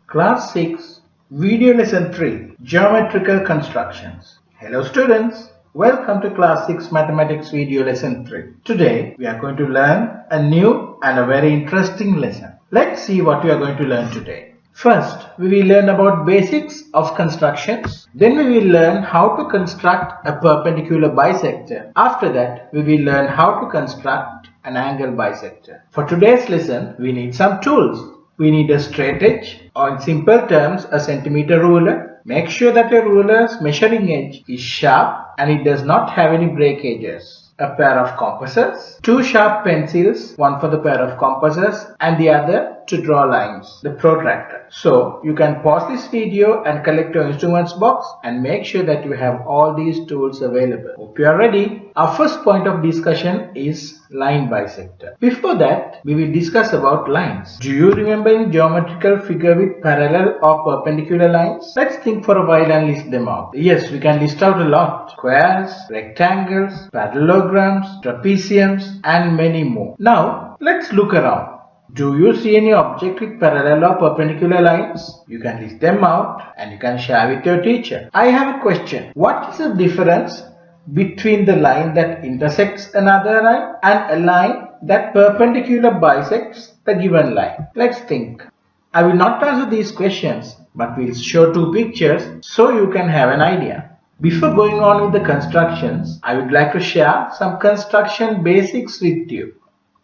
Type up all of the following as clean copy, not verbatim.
Class 6 Video Lesson 3 Geometrical Constructions. Hello students, welcome to Class 6 Mathematics Video Lesson 3. Today we are going to learn a new and a very interesting lesson. Let's see what we are going to learn today. First, we will learn about basics of constructions. Then we will learn how to construct a perpendicular bisector. After that, we will learn how to construct an angle bisector. For today's lesson, we need some tools. We need a straight edge, or in simple terms, a centimeter ruler. Make sure that your ruler's measuring edge is sharp and it does not have any breakages. A pair of compasses, two sharp pencils, one for the pair of compasses and the other to draw lines, the protractor. So you can pause this video and collect your instruments box and make sure that you have all these tools available. Hope you are ready. Our first point of discussion is line bisector. Before that, we will discuss about lines. Do you remember any geometrical figure with parallel or perpendicular lines? Let's think for a while and list them out. Yes, we can list out a lot. Squares, rectangles, parallelograms, trapeziums and many more. Now, let's look around. Do you see any object with parallel or perpendicular lines? You can list them out and you can share with your teacher. I have a question. What is the difference between the line that intersects another line and a line that perpendicular bisects the given line? Let's think. I will not answer these questions, but we'll show two pictures so you can have an idea. Before going on with the constructions, I would like to share some construction basics with you.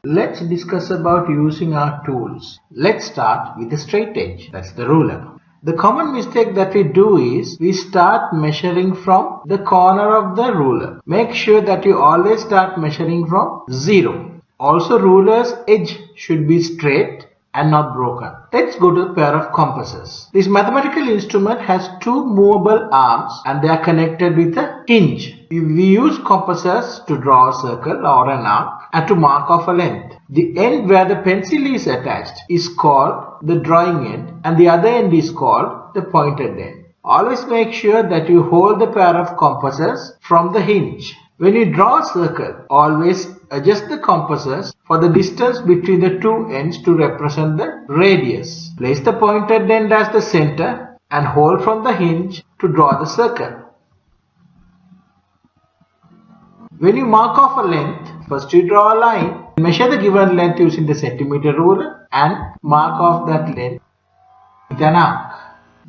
Let's discuss about using our tools. Let's start with the straight edge, that's the ruler. The common mistake that we do is we start measuring from the corner of the ruler. Make sure that you always start measuring from 0. Also, ruler's edge should be straight and not broken. Let's go to a pair of compasses. This mathematical instrument has two movable arms and they are connected with a hinge. We use compasses to draw a circle or an arc and to mark off a length. The end where the pencil is attached is called the drawing end and the other end is called the pointed end. Always make sure that you hold the pair of compasses from the hinge. When you draw a circle, always adjust the compasses for the distance between the two ends to represent the radius. Place the pointed end as the center and hold from the hinge to draw the circle. When you mark off a length, first you draw a line, measure the given length using the centimeter ruler and mark off that length with an arc.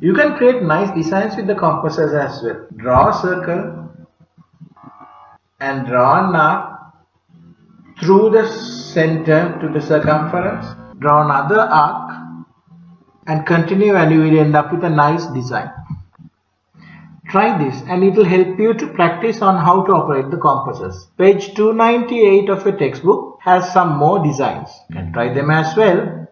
You can create nice designs with the compasses as well. Draw a circle and draw an arc through the center to the circumference. Draw another arc and continue and you will end up with a nice design. Try this and it will help you to practice on how to operate the compasses. Page 298 of your textbook has some more designs. You can try them as well.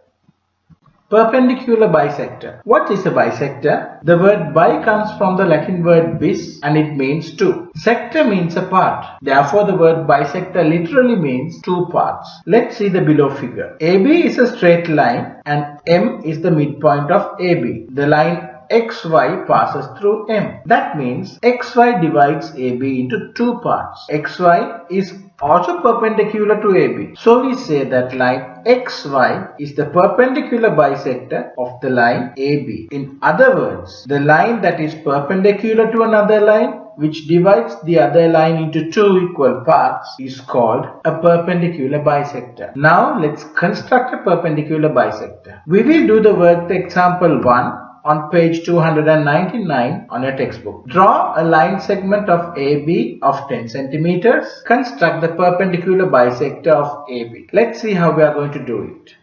Perpendicular bisector. What is a bisector? The word bi comes from the Latin word bis and it means two. Sector means a part. Therefore, the word bisector literally means two parts. Let's see the below figure. AB is a straight line and M is the midpoint of AB. The line XY passes through M. That means XY divides AB into two parts. XY is also perpendicular to AB. So we say that line XY is the perpendicular bisector of the line AB. In other words, the line that is perpendicular to another line which divides the other line into two equal parts is called a perpendicular bisector. Now let's construct a perpendicular bisector. We will do the work to example 1 on page 299 on your textbook. Draw a line segment of AB of 10 centimeters. Construct the perpendicular bisector of AB. Let's see how we are going to do it.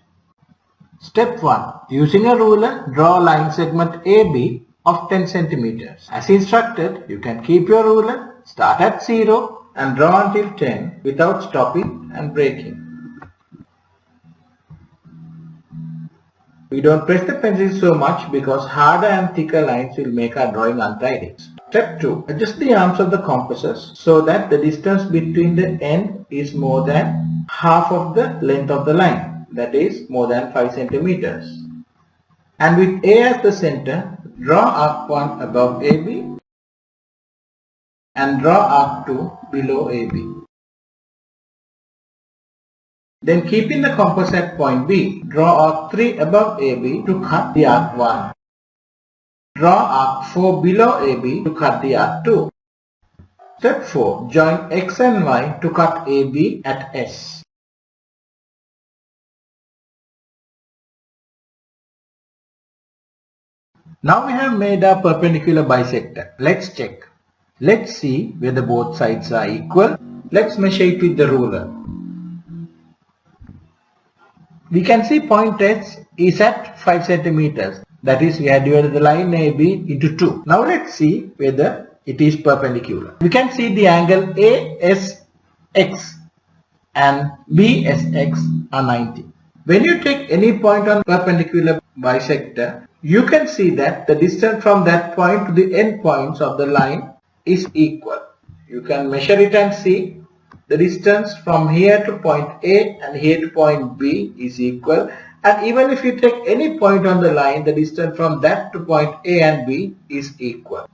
Step 1. Using a ruler, draw a line segment AB of 10 centimeters. As instructed, you can keep your ruler, start at 0 and draw until 10 without stopping and breaking. We don't press the pencil so much because harder and thicker lines will make our drawing untidy. Step 2. Adjust the arms of the compasses so that the distance between the end is more than half of the length of the line, that is more than 5 centimeters. And with A as the center, draw arc 1 above AB and draw arc 2 below AB. Then keeping the compass at point B, draw arc 3 above AB to cut the arc 1. Draw arc 4 below AB to cut the arc 2. Step 4. Join X and Y to cut AB at S. Now we have made a perpendicular bisector. Let's check. Let's see whether both sides are equal. Let's measure it with the ruler. We can see point S is at 5 centimeters. That is, we have divided the line AB into 2. Now let's see whether it is perpendicular. We can see the angle ASX and BSX are 90. When you take any point on perpendicular bisector, you can see that the distance from that point to the end points of the line is equal. You can measure it and see the distance from here to point A and here to point B is equal, and even if you take any point on the line, the distance from that to point A and B is equal.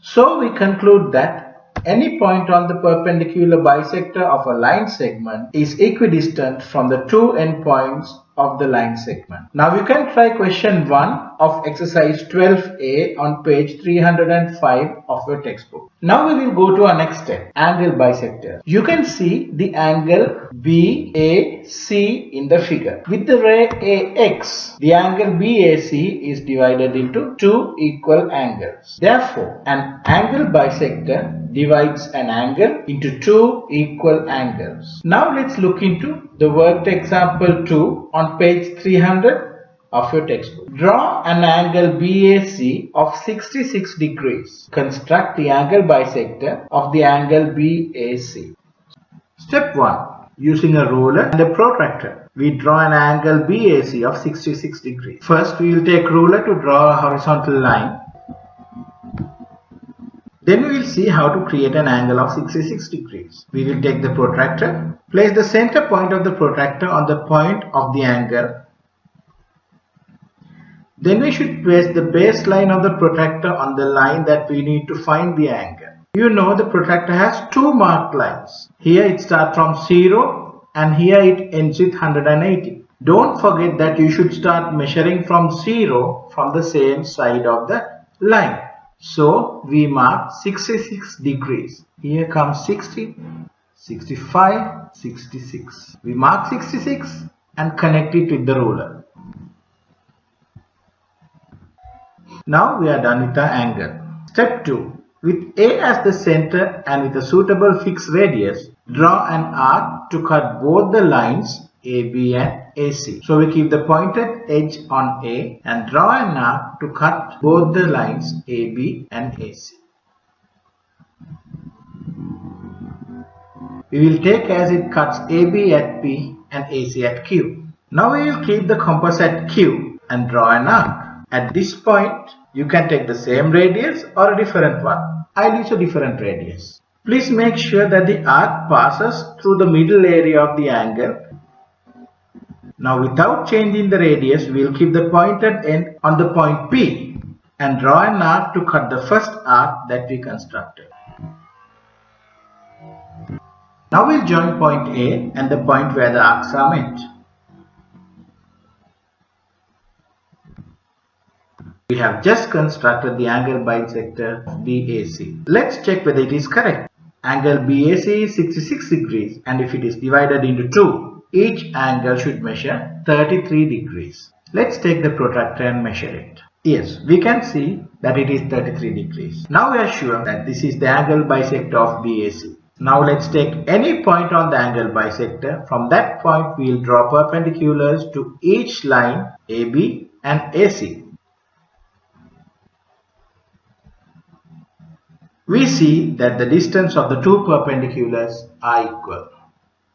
So we conclude that any point on the perpendicular bisector of a line segment is equidistant from the two endpoints of the line segment. Now you can try question 1 of exercise 12a on page 305 of your textbook. Now we will go to our next step, angle bisector. You can see the angle BAC in the figure. With the ray AX, the angle BAC is divided into two equal angles. Therefore, an angle bisector divides an angle into two equal angles. Now let's look into the worked example 2 on page 300 of your textbook. Draw an angle BAC of 66 degrees. Construct the angle bisector of the angle BAC. Step 1. Using a ruler and a protractor, we draw an angle BAC of 66 degrees. First, we will take ruler to draw a horizontal line. Then we will see how to create an angle of 66 degrees. We will take the protractor, place the center point of the protractor on the point of the angle. Then we should place the baseline of the protractor on the line that we need to find the angle. You know the protractor has two marked lines. Here it starts from 0 and here it ends with 180. Don't forget that you should start measuring from 0 from the same side of the line. So we mark 66 degrees. Here comes 60, 65, 66. We mark 66 and connect it with the ruler. Now we are done with the angle. Step 2. With A as the center and with a suitable fixed radius, draw an arc to cut both the lines AB and AC. So we keep the pointed edge on A and draw an arc to cut both the lines AB and AC. We will take as it cuts AB at P and AC at Q. Now we will keep the compass at Q and draw an arc. At this point, you can take the same radius or a different one. I'll use a different radius. Please make sure that the arc passes through the middle area of the angle. Now without changing the radius, we will keep the pointed end on the point P and draw an arc to cut the first arc that we constructed. Now we'll join point A and the point where the arcs are met. We have just constructed the angle bisector BAC. Let's check whether it is correct. Angle BAC is 66 degrees and if it is divided into two, each angle should measure 33 degrees. Let's take the protractor and measure it. Yes, we can see that it is 33 degrees. Now we are sure that this is the angle bisector of BAC. Now let's take any point on the angle bisector. From that point we will draw perpendiculars to each line AB and AC. We see that the distance of the two perpendiculars are equal.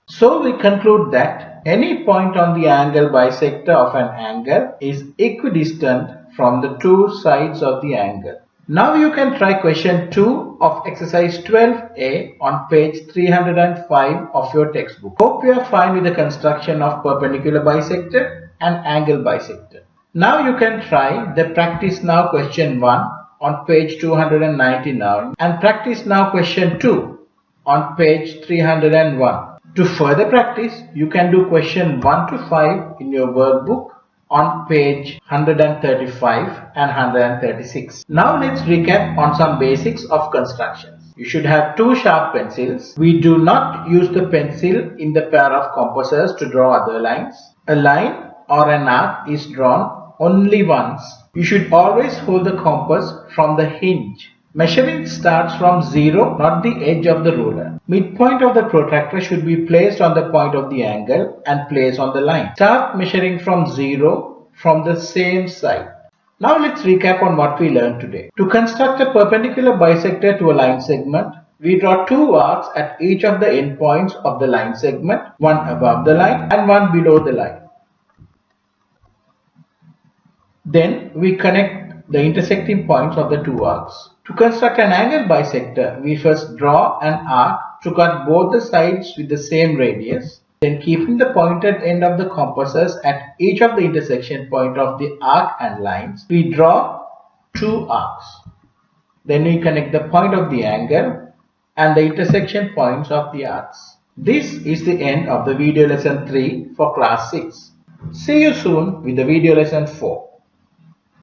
So we conclude that any point on the angle bisector of an angle is equidistant from the two sides of the angle. Now you can try question 2 of exercise 12a on page 305 of your textbook. Hope you are fine with the construction of perpendicular bisector and angle bisector. Now you can try the practice now question 1 on page 299 and practice now question 2 on page 301. To further practice, you can do question 1 to 5 in your workbook on page 135 and 136. Now let's recap on some basics of constructions. You should have two sharp pencils. We do not use the pencil in the pair of compasses to draw other lines. A line or an arc is drawn only once. You should always hold the compass from the hinge. Measuring starts from 0, not the edge of the ruler. Midpoint of the protractor should be placed on the point of the angle and placed on the line. Start measuring from 0 from the same side. Now let's recap on what we learned today. To construct a perpendicular bisector to a line segment, we draw two arcs at each of the endpoints of the line segment, one above the line and one below the line. Then we connect the intersecting points of the two arcs. To construct an angle bisector, we first draw an arc to cut both the sides with the same radius. Then, keeping the pointed end of the compasses at each of the intersection point of the arc and lines, we draw two arcs. Then we connect the point of the angle and the intersection points of the arcs. This is the end of the video lesson 3 for class 6. See you soon with the video lesson 4.